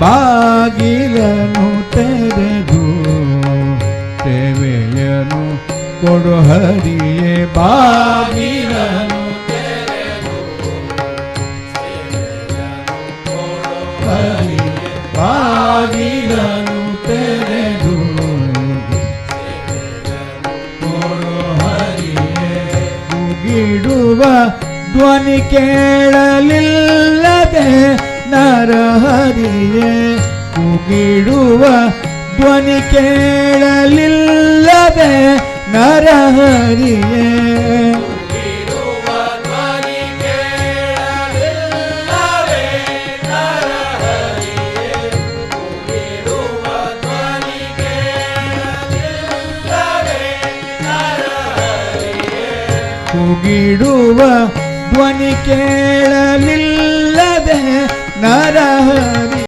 ಬಾಗಿಲನು ತೆರೆದು ಸೇವೆಯನು ಕೊಡು ಹರಿಯೇ. ಬಾಗಿಲನು ತೆರೆದು ಸೇವೆಯನು ಕೊಡು ಹರಿಯೇ. ಬಾಗಿಲನು ತೆರೆದು ಸೇವೆಯನು ಕೊಡು ಹರಿಯೇ. ಕೂಗಿಡುವ ಧ್ವನಿ ಕೇಳಲಿಲ್ಲದೆ ನರಹರಿಯೇ. ಕೂಗಿಡುವ ಧ್ವನಿ ಕೇಳಲಿಲ್ಲದೆ ನರಹರಿಯೇ. ಕೂಗಿಡುವ ಧ್ವನಿ ಕೇಳಲಿಲ್ಲದೆ ನರಹರಿ.